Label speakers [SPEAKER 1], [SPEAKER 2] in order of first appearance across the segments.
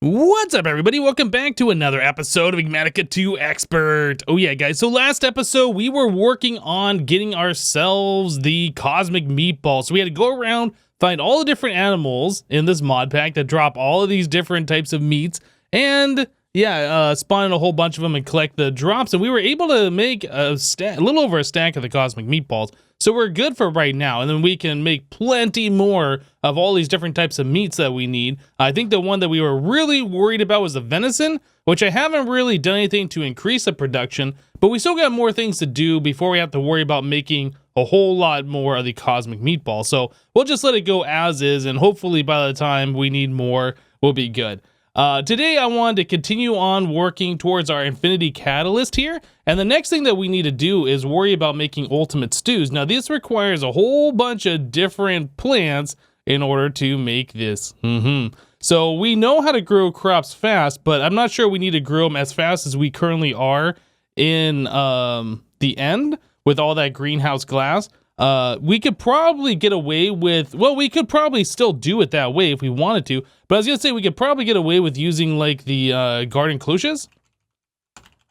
[SPEAKER 1] What's up, everybody? Welcome back to another episode of Enigmatica 2 Expert. Oh yeah, guys, so last episode we were working on getting ourselves the cosmic meatball. So we had to go around, find all the different animals in this mod pack that drop all of these different types of meats, and spawn in a whole bunch of them and collect the drops. And we were able to make a little over a stack of the cosmic meatballs. So we're good for right now, and then we can make plenty more of all these different types of meats that we need. I think the one that we were really worried about was the venison, which I haven't really done anything to increase the production, but we still got more things to do before we have to worry about making a whole lot more of the cosmic meatball. So we'll just let it go as is, and hopefully by the time we need more, we'll be good. Today I wanted to continue on working towards our infinity catalyst here, and the next thing that we need to do is worry about making ultimate stews. Now this requires a whole bunch of different plants in order to make this. So we know how to grow crops fast, but I'm not sure we need to grow them as fast as we currently are in the end with all that greenhouse glass. We could probably get away with, well, we could probably still do it that way if we wanted to, but I was gonna say we could probably get away with using like the garden cloches.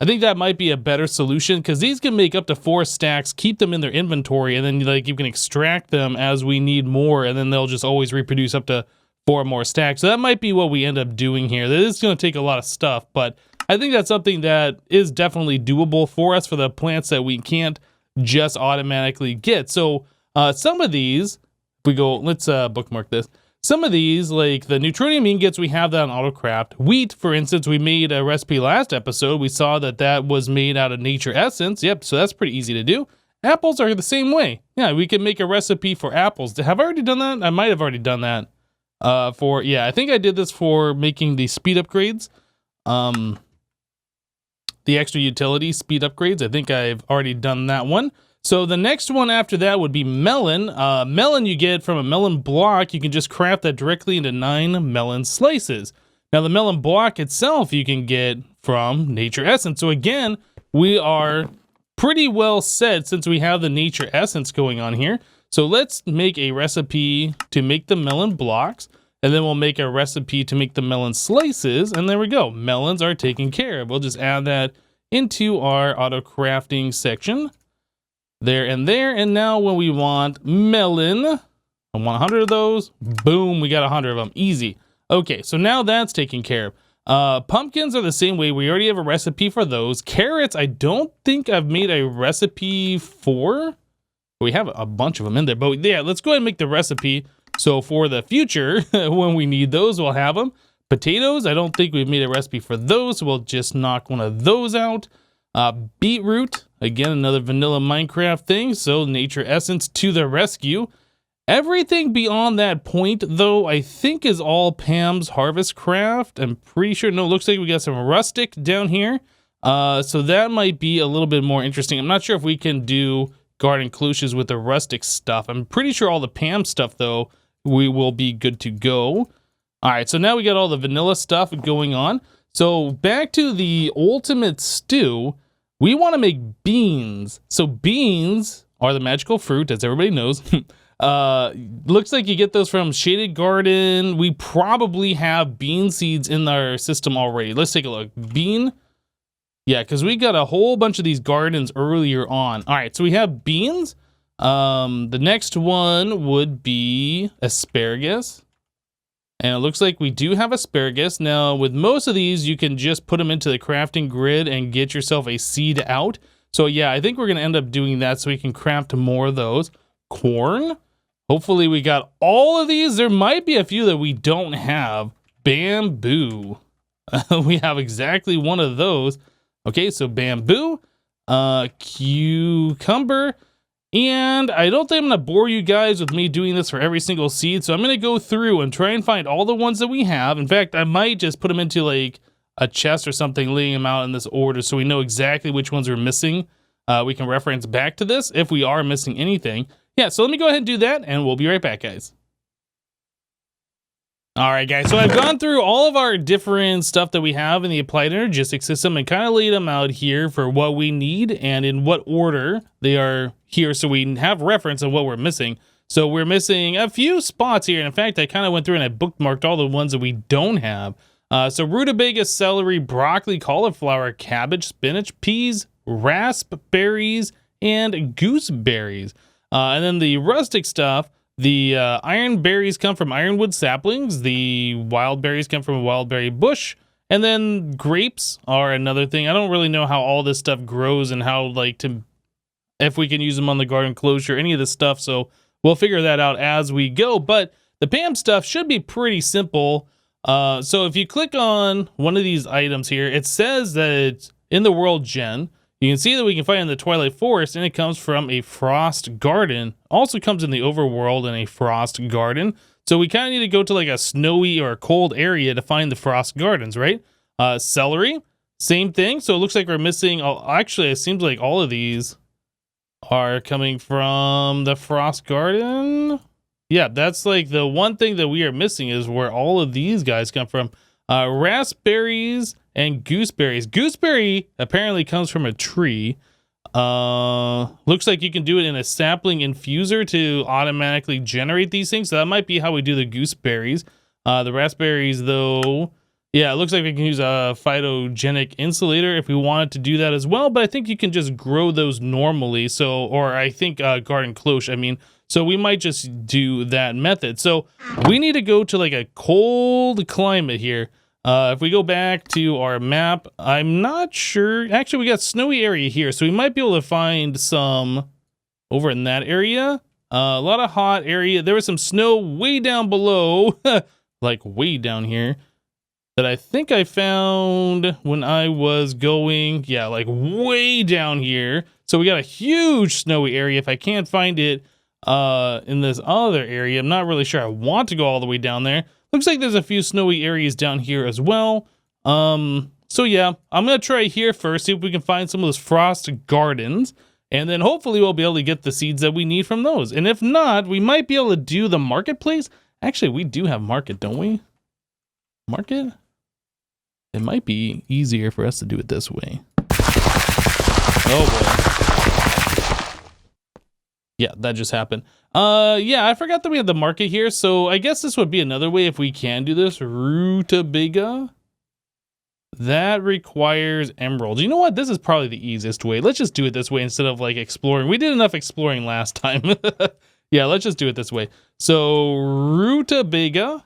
[SPEAKER 1] I think that might be a better solution because these can make up to 4 stacks, keep them in their inventory, and then like you can extract them as we need more, and then they'll just always reproduce up to 4 more stacks. So that might be what we end up doing here. That is gonna take a lot of stuff, but I think that's something that is definitely doable for us for the plants that we can't just automatically get. So some of these, if we go, let's bookmark this. Some of these, like the neutronium ingots, we have that on autocraft. Wheat, for instance, we made a recipe last episode. We saw that that was made out of nature essence. Yep, so that's pretty easy to do. Apples are the same way. Yeah, we can make a recipe for apples. Have I already done that? I might have already done that. I think I did this for making the speed upgrades. The extra utility speed upgrades. I think I've already done that one. So the next one after that would be melon. Melon you get from a melon block. You can just craft that directly into 9 melon slices. Now the melon block itself you can get from nature essence. So again, we are pretty well set since we have the nature essence going on here. So let's make a recipe to make the melon blocks. And then we'll make a recipe to make the melon slices, and there we go. Melons are taken care of. We'll just add that into our auto crafting section. There and there, and now when we want melon, I want 100 of those. Boom, we got 100 of them, easy. Okay, so now that's taken care of. Pumpkins are the same way. We already have a recipe for those. Carrots, I don't think I've made a recipe for. We have a bunch of them in there, but yeah, let's go ahead and make the recipe. So for the future, when we need those, we'll have them. Potatoes, I don't think we've made a recipe for those, so we'll just knock one of those out. Beetroot, again, another vanilla Minecraft thing, so nature essence to the rescue. Everything beyond that point, though, I think is all Pam's harvest craft. I'm pretty sure, no, it looks like we got some rustic down here. So that might be a little bit more interesting. I'm not sure if we can do garden cloches with the rustic stuff. I'm pretty sure all the Pam stuff, though, we will be good to go. All right, so now we got all the vanilla stuff going on. So back to the ultimate stew, we want to make beans. So beans are the magical fruit, as everybody knows. Looks like you get those from Shaded Garden. We probably have bean seeds in our system already. Let's take a look. Bean. Yeah, because we got a whole bunch of these gardens earlier on. All right, so we have beans. The next one would be asparagus. And it looks like we do have asparagus. Now, with most of these, you can just put them into the crafting grid and get yourself a seed out. So yeah, I think we're going to end up doing that so we can craft more of those. Corn. Hopefully we got all of these. There might be a few that we don't have. Bamboo. We have exactly one of those. Okay, so bamboo, cucumber, and I don't think I'm gonna bore you guys with me doing this for every single seed, so I'm gonna go through and try and find all the ones that we have. In fact, I might just put them into like a chest or something, laying them out in this order so we know exactly which ones we're missing. We can reference back to this if we are missing anything. Yeah, so let me go ahead and do that, and we'll be right back, guys. All right, guys, so I've gone through all of our different stuff that we have in the applied energistic system and kind of laid them out here for what we need and in what order they are here so we have reference of what we're missing. So we're missing a few spots here. And in fact, I kind of went through and I bookmarked all the ones that we don't have. So rutabaga, celery, broccoli, cauliflower, cabbage, spinach, peas, raspberries, and gooseberries. And then the rustic stuff, the iron berries come from ironwood saplings. The wild berries come from a wildberry bush. And then grapes are another thing. I don't really know how all this stuff grows and how, like, if we can use them on the garden cloche or any of this stuff. So we'll figure that out as we go. But the PAM stuff should be pretty simple. So if you click on one of these items here, it says that it's in the world gen. You can see that we can find it in the Twilight Forest, and it comes from a frost garden. Also comes in the overworld in a frost garden. So we kind of need to go to like a snowy or a cold area to find the frost gardens, right? Celery, same thing. So it looks like we're missing, actually it seems like all of these are coming from the frost garden. Yeah, that's like the one thing that we are missing is where all of these guys come from. Raspberries and gooseberries. Gooseberry apparently comes from a tree. Looks like you can do it in a sapling infuser to automatically generate these things. So that might be how we do the gooseberries. The raspberries, though, yeah, it looks like we can use a phytogenic insulator if we wanted to do that as well. But I think you can just grow those normally. So, or I think garden cloche, I mean. So we might just do that method. So we need to go to like a cold climate here. If we go back to our map, I'm not sure. Actually, we got snowy area here. So we might be able to find some over in that area. A lot of hot area. There was some snow way down below, like way down here, that I think I found when I was going. Yeah, like way down here. So we got a huge snowy area. If I can't find it in this other area, I'm not really sure I want to go all the way down there. Looks like there's a few snowy areas down here as well. So yeah, I'm gonna try here first, see if we can find some of those frost gardens, and then hopefully we'll be able to get the seeds that we need from those. And if not, we might be able to do the marketplace. Actually, we do have market, don't we? Market? It might be easier for us to do it this way. Oh boy. Yeah, that just happened. Yeah, I forgot that we had the market here, so I guess this would be another way if we can do this. Rutabaga. That requires emeralds. You know what? This is probably the easiest way. Let's just do it this way instead of like exploring. We did enough exploring last time. Yeah, let's just do it this way. So, rutabaga.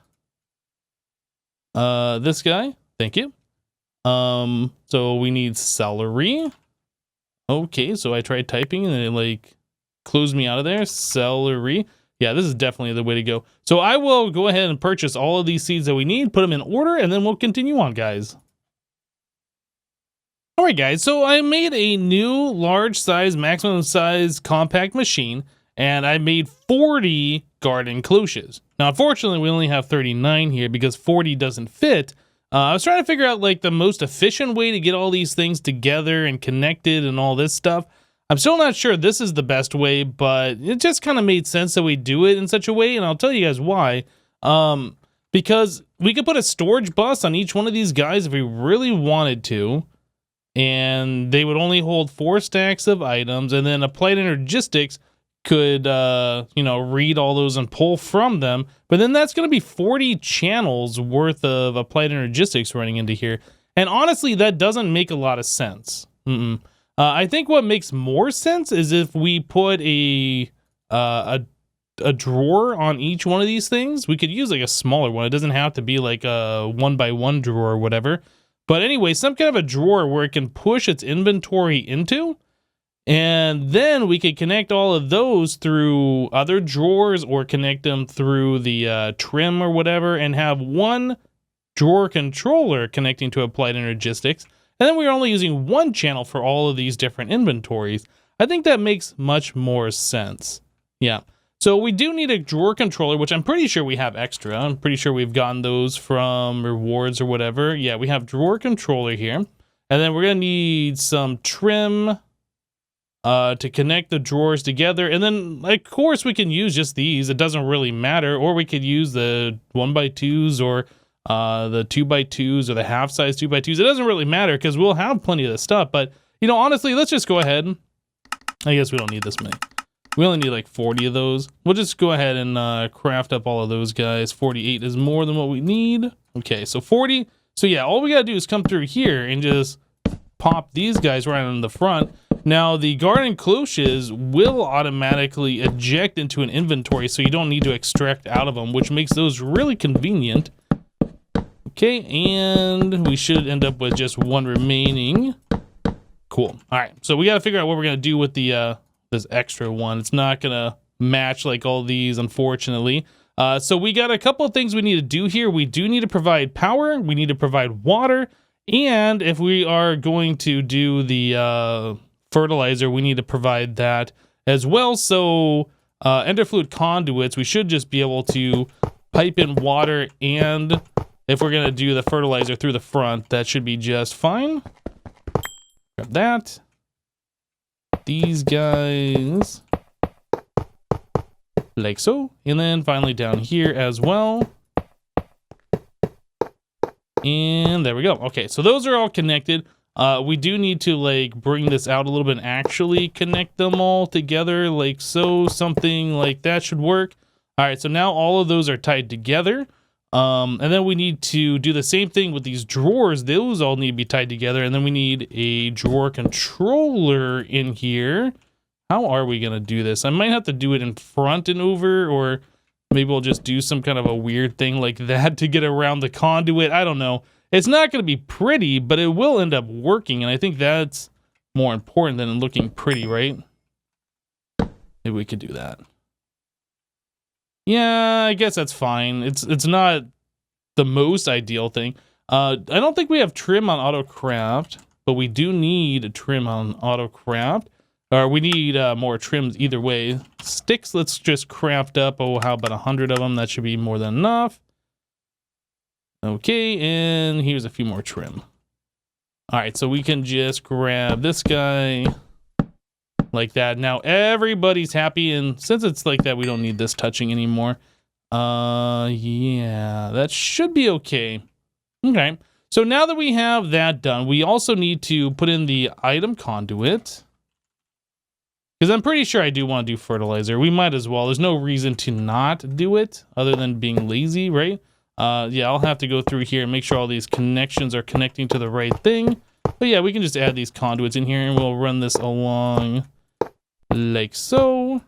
[SPEAKER 1] This guy. Thank you. So we need celery. Okay, so I tried typing and it like closed me out of there. Celery. Yeah, this is definitely the way to go. So I will go ahead and purchase all of these seeds that we need, put them in order, and then we'll continue on, guys. All right, guys, so I made a new large size, maximum size compact machine, and I made 40 garden cloches. Now, unfortunately, we only have 39 here because 40 doesn't fit. I was trying to figure out like the most efficient way to get all these things together and connected and all this stuff. I'm still not sure this is the best way, but it just kind of made sense that we do it in such a way, and I'll tell you guys why. Because we could put a storage bus on each one of these guys if we really wanted to, and they would only hold 4 stacks of items, and then Applied Energistics could, you know, read all those and pull from them. But then that's going to be 40 channels worth of Applied Energistics running into here. And honestly, that doesn't make a lot of sense. I think what makes more sense is if we put a drawer on each one of these things. We could use like a smaller one. It doesn't have to be like a 1x1 drawer or whatever. But anyway, some kind of a drawer where it can push its inventory into. And then we could connect all of those through other drawers or connect them through the trim or whatever and have one drawer controller connecting to Applied Energistics. And then we're only using one channel for all of these different inventories. I think that makes much more sense. Yeah. So we do need a drawer controller, which I'm pretty sure we have extra. I'm pretty sure we've gotten those from rewards or whatever. Yeah, we have drawer controller here. And then we're going to need some trim to connect the drawers together. And then, of course, we can use just these. It doesn't really matter. Or we could use the 1x2s or the 2x2s or the half-size 2x2s. It doesn't really matter because we'll have plenty of this stuff. But, you know, honestly, let's just go ahead. I guess we don't need this many. We only need like 40 of those. We'll just go ahead and craft up all of those guys. 48 is more than what we need. Okay, so 40 So yeah, all we gotta do is come through here and just pop these guys right on the front. Now the garden cloches will automatically eject into an inventory, so you don't need to extract out of them, which makes those really convenient. Okay, and we should end up with just one remaining. Cool. All right, so we got to figure out what we're gonna do with the this extra one. It's not gonna match like all these, unfortunately. So we got a couple of things we need to do here. We do need to provide power. We need to provide water, and if we are going to do the fertilizer, we need to provide that as well. So ender fluid conduits, we should just be able to pipe in water, and if we're gonna do the fertilizer through the front, that should be just fine. Grab that. These guys like so, and then finally down here as well. And there we go. Okay, so those are all connected. We do need to like bring this out a little bit and actually connect them all together like so. Something like that should work. All right, so now all of those are tied together. And then we need to do the same thing with these drawers. Those all need to be tied together. And then we need a drawer controller in here. How are we going to do this? I might have to do it in front and over, or maybe we'll just do some kind of a weird thing like that to get around the conduit. I don't know. It's not going to be pretty, but it will end up working. And I think that's more important than looking pretty, right? Maybe we could do that. Yeah, I guess that's fine. It's not the most ideal thing. I don't think we have trim on autocraft, but we do need a trim on autocraft. Or we need more trims either way. Sticks, let's just craft up. Oh, how about 100 of them? That should be more than enough. Okay, and here's a few more trim. All right, so we can just grab this guy like that. Now everybody's happy, and since it's like that, we don't need this touching anymore. Yeah, that should be okay. Okay, so now that we have that done, we also need to put in the item conduit. Because I'm pretty sure I do want to do fertilizer. We might as well. There's no reason to not do it other than being lazy, right? Yeah, I'll have to go through here and make sure all these connections are connecting to the right thing. But yeah, we can just add these conduits in here and we'll run this along like so.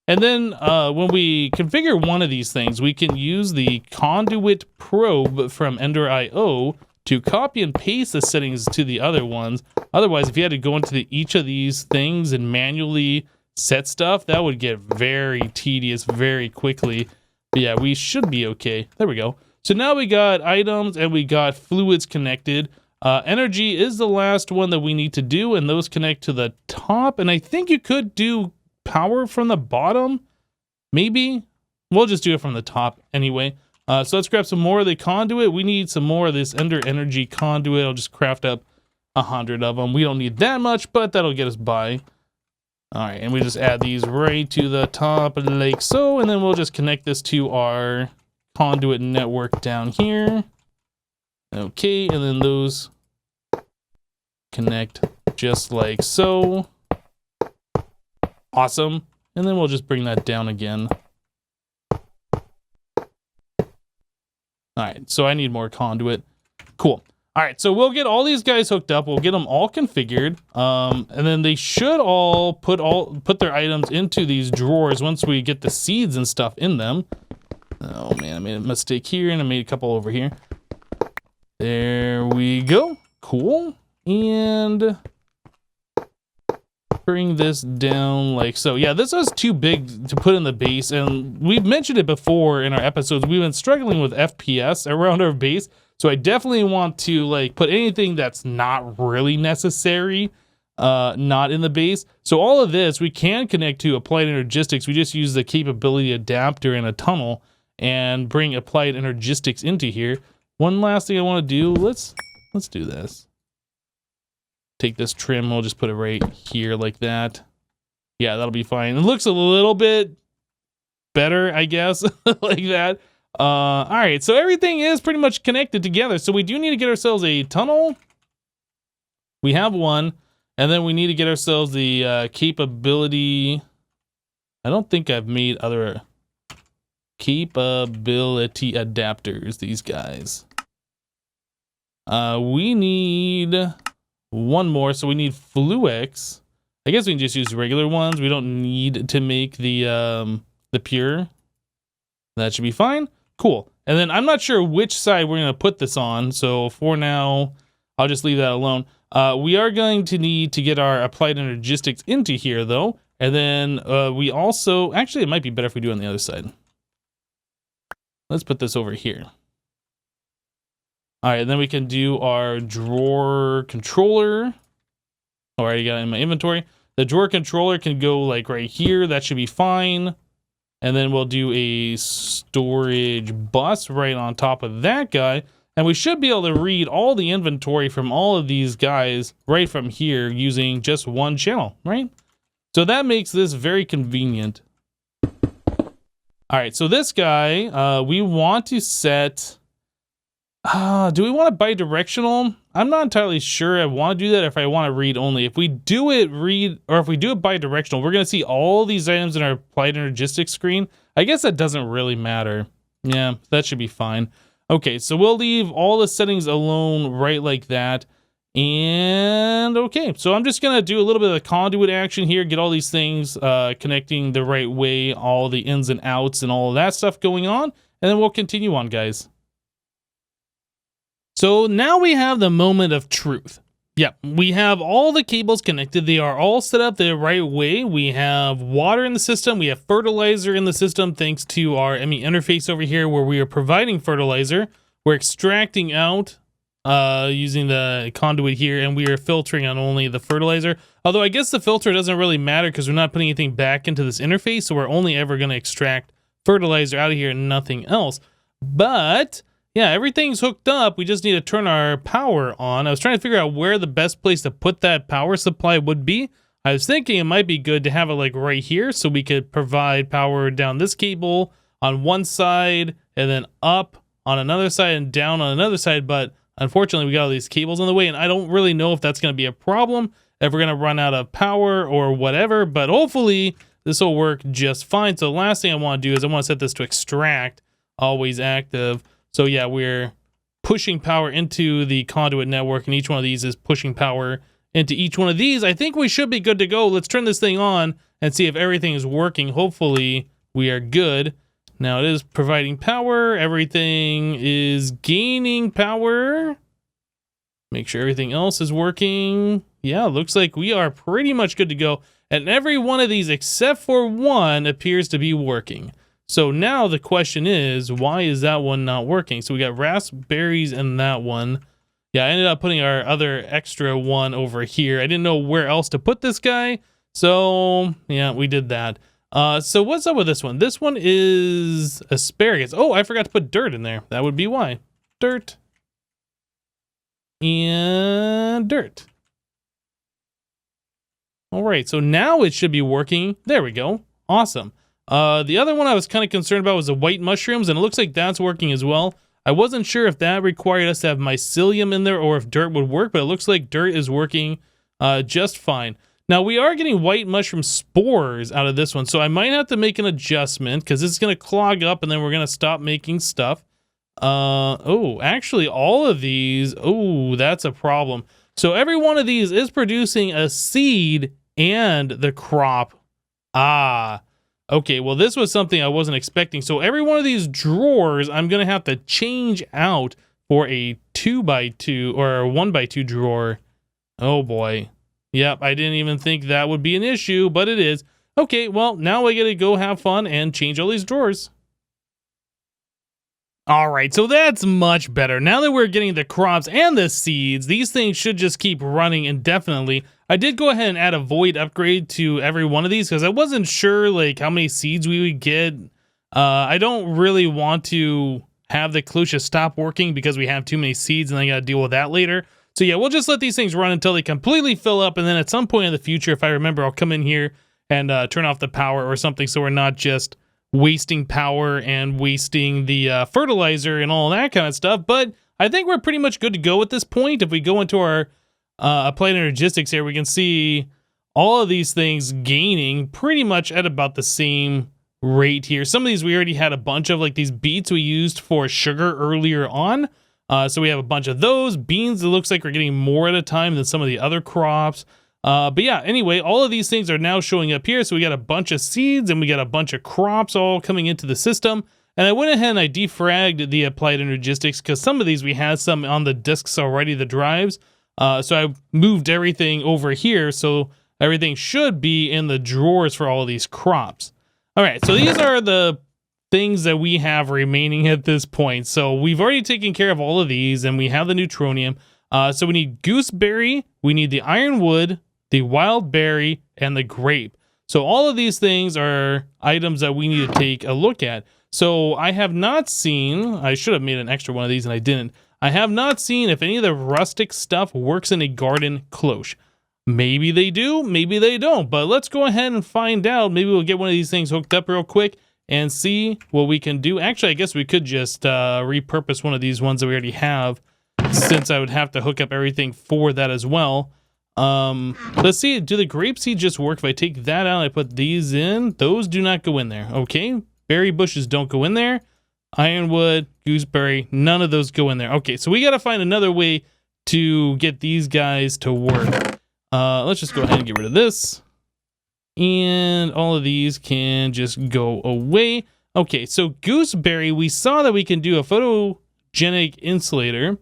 [SPEAKER 1] And then when we configure one of these things, we can use the conduit probe from Ender.io to copy and paste the settings to the other ones. Otherwise, if you had to go into each of these things and manually set stuff, that would get very tedious very quickly. But yeah, we should be okay. There we go. So now we got items and we got fluids connected. Energy is the last one that we need to do, and those connect to the top. And I think you could do power from the bottom. Maybe. We'll just do it from the top anyway. So let's grab some more of the conduit. We need some more of this Ender Energy conduit. I'll just craft up 100 of them. We don't need that much, but that'll get us by. All right, and we just add these right to the top like so, and then we'll just connect this to our conduit network down here. Okay, and then those connect just like so. Awesome. And then we'll just bring that down again. All right, so I need more conduit. Cool. All right, so we'll get all these guys hooked up. We'll get them all configured, and then they should all put their items into these drawers once we get the seeds and stuff in them. Oh man, I made a mistake here, and I made a couple over here. There we go. Cool. And bring this down like so. Yeah, this was too big to put in the base, and we've mentioned it before in our episodes. We've been struggling with FPS around our base, so I definitely want to like put anything that's not really necessary not in the base. So all of this we can connect to Applied Energistics. We just use the capability adapter in a tunnel and bring Applied Energistics into here. One last thing I want to do, let's do this. Take this trim, we'll just put it right here like that. Yeah, that'll be fine. It looks a little bit better, I guess, like that. All right, so everything is pretty much connected together. So we do need to get ourselves a tunnel. We have one, and then we need to get ourselves the capability. I don't think I've made other capability adapters, these guys. We need one more, so we need Fluix. I guess we can just use regular ones. We don't need to make the pure. That should be fine. Cool. And then I'm not sure which side we're going to put this on, so for now, I'll just leave that alone. We are going to need to get our applied energistics into here, though. And then we also... Actually, it might be better if we do it on the other side. Let's put this over here. All right, then we can do our drawer controller. I already got it in my inventory. The drawer controller can go like right here. That should be fine. And then we'll do a storage bus right on top of that guy. And we should be able to read all the inventory from all of these guys right from here using just one channel, right? So that makes this very convenient. All right, so this guy, we want to set... do we want it bidirectional? I'm not entirely sure I want to do that, if I want to read only. If we do it if we do it bidirectional, we're going to see all these items in our applied energistics screen. I guess that doesn't really matter. Yeah, that should be fine. Okay, so we'll leave all the settings alone right like that. And okay, so I'm just going to do a little bit of the conduit action here, get all these things connecting the right way, all the ins and outs and all of that stuff going on. And then we'll continue on, guys. So now we have the moment of truth. Yep, we have all the cables connected. They are all set up the right way. We have water in the system. We have fertilizer in the system thanks to our ME interface over here where we are providing fertilizer. We're extracting out using the conduit here, and we are filtering on only the fertilizer. Although I guess the filter doesn't really matter because we're not putting anything back into this interface, so we're only ever going to extract fertilizer out of here and nothing else. But... yeah, everything's hooked up. We just need to turn our power on. I was trying to figure out where the best place to put that power supply would be. I was thinking it might be good to have it like right here so we could provide power down this cable on one side and then up on another side and down on another side. But unfortunately, we got all these cables in the way and I don't really know if that's going to be a problem, if we're going to run out of power or whatever. But hopefully this will work just fine. So the last thing I want to do is I want to set this to extract, always active. So yeah, we're pushing power into the conduit network, and each one of these is pushing power into each one of these. I think we should be good to go. Let's turn this thing on and see if everything is working. Hopefully we are good. Now it is providing power. Everything is gaining power. Make sure everything else is working. Yeah, looks like we are pretty much good to go. And every one of these except for one appears to be working. So now the question is, why is that one not working? So we got raspberries in that one. Yeah, I ended up putting our other extra one over here. I didn't know where else to put this guy. So yeah, we did that. So what's up with this one? This one is asparagus. Oh, I forgot to put dirt in there. That would be why. Dirt. And dirt. All right, so now it should be working. There we go. Awesome. The other one I was kind of concerned about was the white mushrooms, and it looks like that's working as well. I wasn't sure if that required us to have mycelium in there or if dirt would work, but it looks like dirt is working just fine. Now, we are getting white mushroom spores out of this one, so I might have to make an adjustment because this is going to clog up, and then we're going to stop making stuff. Oh, actually, all of these, oh, that's a problem. So every one of these is producing a seed and the crop. Ah, okay, well, this was something I wasn't expecting. So every one of these drawers, I'm going to have to change out for a 2x2 or a 1x2 drawer. Oh, boy. Yep, I didn't even think that would be an issue, but it is. Okay, well, now I get to go have fun and change all these drawers. All right, so that's much better. Now that we're getting the crops and the seeds, these things should just keep running indefinitely. I did go ahead and add a void upgrade to every one of these because I wasn't sure like how many seeds we would get. I don't really want to have the cloche stop working because we have too many seeds and I got to deal with that later. So yeah, we'll just let these things run until they completely fill up, and then at some point in the future, if I remember, I'll come in here and turn off the power or something so we're not just wasting power and wasting the fertilizer and all that kind of stuff. But I think we're pretty much good to go at this point. If we go into our applied energistics here, we can see all of these things gaining pretty much at about the same rate here. Some of these we already had a bunch of, like these beets we used for sugar earlier on. So we have a bunch of those. Beans, it looks like we're getting more at a time than some of the other crops. But yeah, anyway, all of these things are now showing up here. So we got a bunch of seeds and we got a bunch of crops all coming into the system. And I went ahead and I defragged the applied energistics because some of these we had some on the disks already, the drives. So I moved everything over here. So everything should be in the drawers for all of these crops. All right, so these are the things that we have remaining at this point. So we've already taken care of all of these and we have the neutronium. So we need gooseberry, we need the ironwood, the wild berry, and the grape. So all of these things are items that we need to take a look at. So I have not seen, I should have made an extra one of these and I didn't. I have not seen if any of the rustic stuff works in a garden cloche. Maybe they do, maybe they don't, but let's go ahead and find out. Maybe we'll get one of these things hooked up real quick and see what we can do. Actually, I guess we could just repurpose one of these ones that we already have, since I would have to hook up everything for that as well. Let's see, do the grape seed just work if I take that out and I put these in? Those do not go in there. Okay, berry bushes don't go in there. Ironwood, gooseberry, none of those go in there. Okay, so we got to find another way to get these guys to work. Let's just go ahead and get rid of this. And all of these can just go away. Okay, so gooseberry, we saw that we can do a photogenic insulator.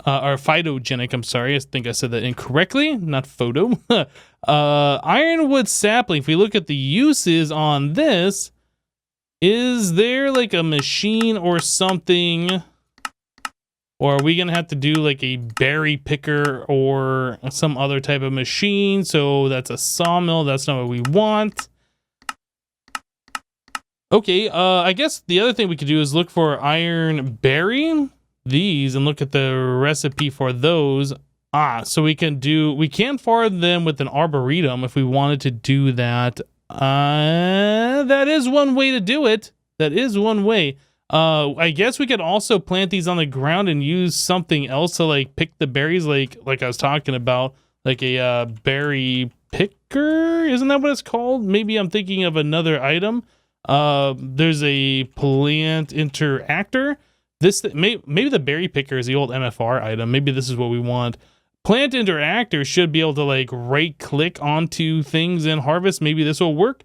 [SPEAKER 1] Or phytogenic, I'm sorry. I think I said that incorrectly. Not photo. Ironwood sapling, if we look at the uses on this, is there like a machine or something? Or are we going to have to do like a berry picker or some other type of machine? So that's a sawmill. That's not what we want. Okay, I guess the other thing we could do is look for iron berry. These and look at the recipe for those. So we can farm them with an arboretum if we wanted to do that. That is one way to do it. That is one way. I guess we could also plant these on the ground and use something else to like pick the berries, like I was talking about, like a berry picker. Isn't that what it's called? Maybe I'm thinking of another item. There's a plant interactor. Maybe the berry picker is the old MFR item. Maybe this is what we want. Plant interactor should be able to like right click onto things and harvest. Maybe this will work.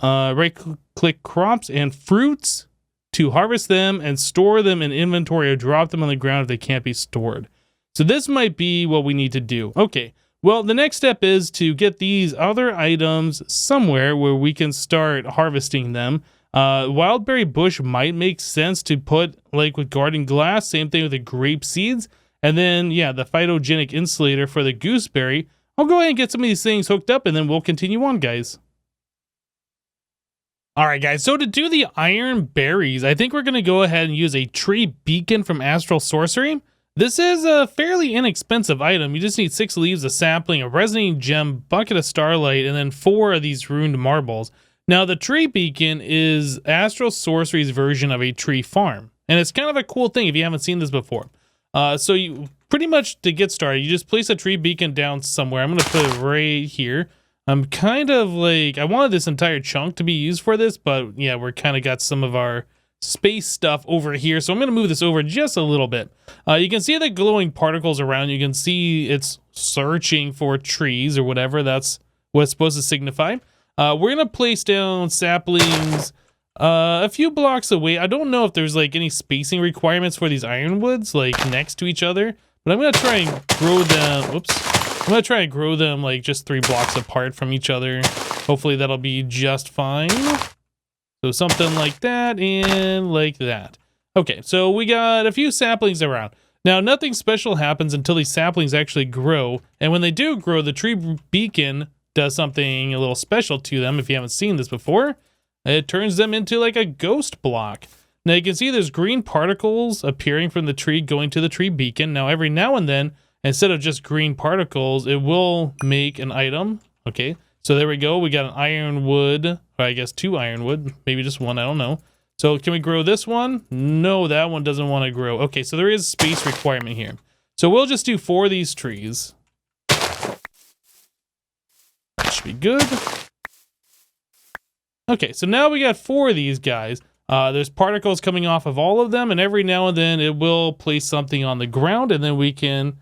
[SPEAKER 1] Right click crops and fruits to harvest them and store them in inventory or drop them on the ground if they can't be stored. So this might be what we need to do. Okay. Well, the next step is to get these other items somewhere where we can start harvesting them. Wildberry bush might make sense to put like with garden glass. Same thing with the grape seeds. And then, yeah, the phytogenic insulator for the gooseberry. I'll go ahead and get some of these things hooked up and then we'll continue on, guys. All right, guys, so to do the iron berries, I think we're going to go ahead and use a tree beacon from Astral Sorcery. This is a fairly inexpensive item. You just need 6 leaves, a sapling, a resonating gem, bucket of starlight, and then 4 of these ruined marbles. Now, the tree beacon is Astral Sorcery's version of a tree farm. And it's kind of a cool thing if you haven't seen this before. So you pretty much, to get started, you just place a tree beacon down somewhere. I'm going to put it right here. I'm kind of like, I wanted this entire chunk to be used for this, but yeah, we're kind of got some of our space stuff over here. So I'm going to move this over just a little bit. You can see the glowing particles around. You can see it's searching for trees or whatever. That's what it's supposed to signify. We're going to place down saplings a few blocks away. I don't know if there's like any spacing requirements for these ironwoods like next to each other, but I'm going to try and grow them. Whoops. I'm going to try and grow them like just 3 blocks apart from each other. Hopefully that'll be just fine. So something like that and like that. Okay, so we got a few saplings around. Now, nothing special happens until these saplings actually grow. And when they do grow, the tree beacon does something a little special to them. If you haven't seen this before, it turns them into like a ghost block. Now you can see there's green particles appearing from the tree going to the tree beacon. Now every now and then, instead of just green particles, it will make an item. Okay, so there we go. We got an ironwood, or I guess 2 ironwood, maybe just 1, I don't know. So can we grow this one? No, that one doesn't want to grow. Okay, so there is space requirement here. So we'll just do 4 of these trees. That should be good. Okay, so now we got 4 of these guys. There's particles coming off of all of them, and every now and then it will place something on the ground, and then we can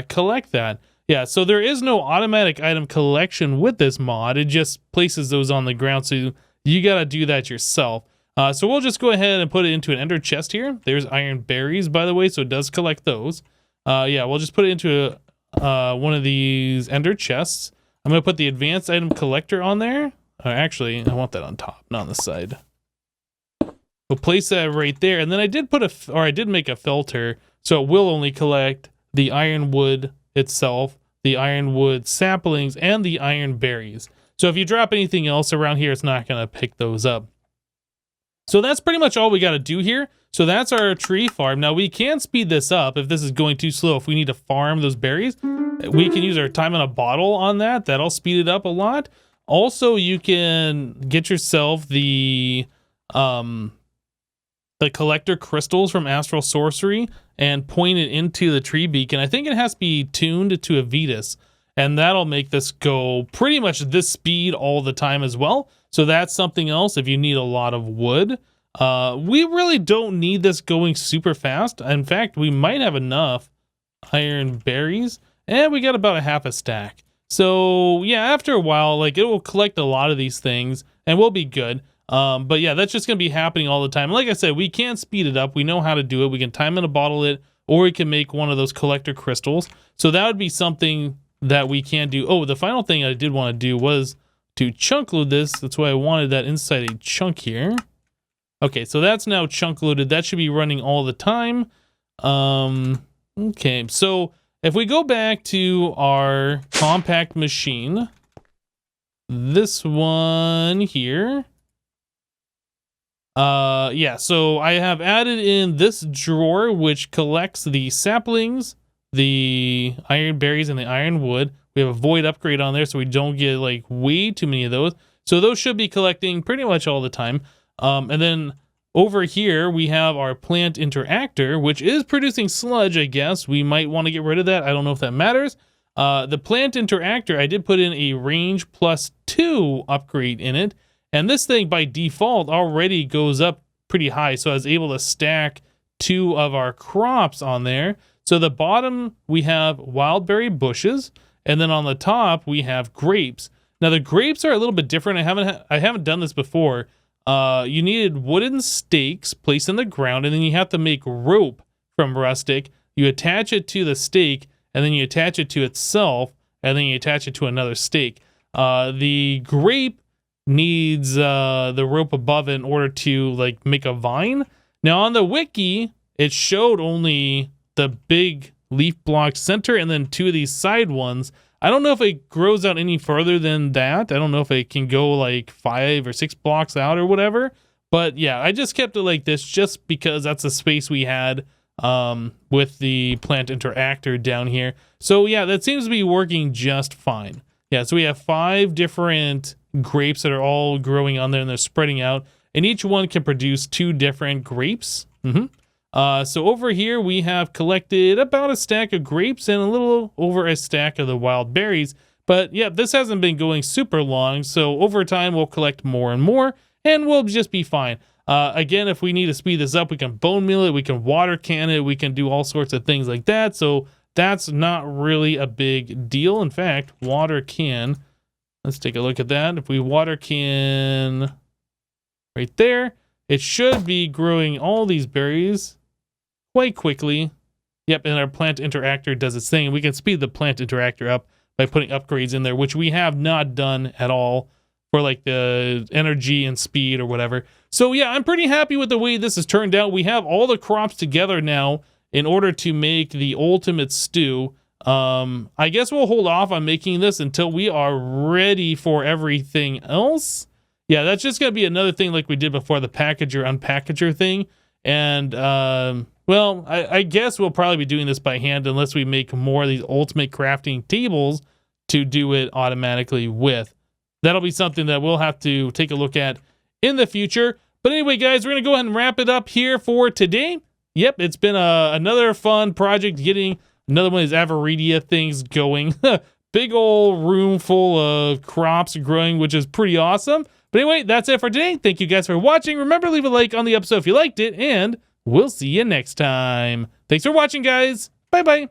[SPEAKER 1] collect that. Yeah, so there is no automatic item collection with this mod. It just places those on the ground, so you got to do that yourself. So we'll just go ahead and put it into an ender chest here. There's iron berries, by the way, so it does collect those. Yeah, we'll just put it into one of these ender chests. I'm going to put the advanced item collector on there. Actually, I want that on top, not on the side. We'll place that right there, and then I did make a filter, so it will only collect the ironwood itself, the ironwood saplings, and the iron berries. So if you drop anything else around here, it's not going to pick those up. So that's pretty much all we got to do here. So that's our tree farm. Now we can speed this up if this is going too slow. If we need to farm those berries, we can use our time in a bottle on that. That'll speed it up a lot. Also, you can get yourself the collector crystals from Astral Sorcery and point it into the tree beacon. I think it has to be tuned to a Vetus, and that'll make this go pretty much this speed all the time as well. So that's something else if you need a lot of wood. We really don't need this going super fast. In fact, we might have enough iron berries, and we got about a half a stack. So yeah, after a while, like, it will collect a lot of these things and we'll be good. But yeah, that's just going to be happening all the time. Like I said, we can speed it up. We know how to do it. We can time in a bottle it, or we can make one of those collector crystals. So that would be something that we can do. Oh, the final thing I did want to do was to chunk load this. That's why I wanted that inside a chunk here. Okay, so that's now chunk loaded. That should be running all the time. Okay, so if we go back to our compact machine, this one here, yeah, so I have added in this drawer, which collects the saplings, the iron berries, and the iron wood. We have a void upgrade on there, so we don't get like way too many of those. So those should be collecting pretty much all the time. And then over here, we have our plant interactor, which is producing sludge, I guess. We might want to get rid of that. I don't know if that matters. The plant interactor, I did put in a range +2 upgrade in it. And this thing by default already goes up pretty high. So I was able to stack 2 of our crops on there. So the bottom, we have wildberry bushes. And then on the top, we have grapes. Now the grapes are a little bit different. I haven't done this before. You needed wooden stakes placed in the ground, and then you have to make rope from rustic. You attach it to the stake, and then you attach it to itself, and then you attach it to another stake. The grape needs the rope above it in order to like make a vine. Now on the wiki, it showed only the big leaf block center and then 2 of these side ones. I don't know if it grows out any further than that. I don't know if it can go like 5 or 6 blocks out or whatever. But yeah, I just kept it like this just because that's the space we had with the plant interactor down here. So yeah, that seems to be working just fine. Yeah, so we have 5 different grapes that are all growing on there and they're spreading out. And each one can produce 2 different grapes. So over here we have collected about a stack of grapes and a little over a stack of the wild berries. But yeah, this hasn't been going super long, so over time we'll collect more and more and we'll just be fine. Again, if we need to speed this up, we can bone meal it, we can water can it, we can do all sorts of things like that. So that's not really a big deal. In fact, water can, let's take a look at that. If we water can right there, it should be growing all these berries quite quickly. Yep, and our plant interactor does its thing. We can speed the plant interactor up by putting upgrades in there, which we have not done at all for like the energy and speed or whatever. So yeah, I'm pretty happy with the way this has turned out. We have all the crops together now in order to make the ultimate stew. I guess we'll hold off on making this until we are ready for everything else. Yeah, that's just going to be another thing like we did before, the packager unpackager thing. And, well, I guess we'll probably be doing this by hand unless we make more of these ultimate crafting tables to do it automatically with. That'll be something that we'll have to take a look at in the future. But anyway, guys, we're going to go ahead and wrap it up here for today. Yep, it's been another fun project getting another one of these Avaridia things going. Big old room full of crops growing, which is pretty awesome. But anyway, that's it for today. Thank you guys for watching. Remember, leave a like on the episode if you liked it, and we'll see you next time. Thanks for watching, guys. Bye-bye.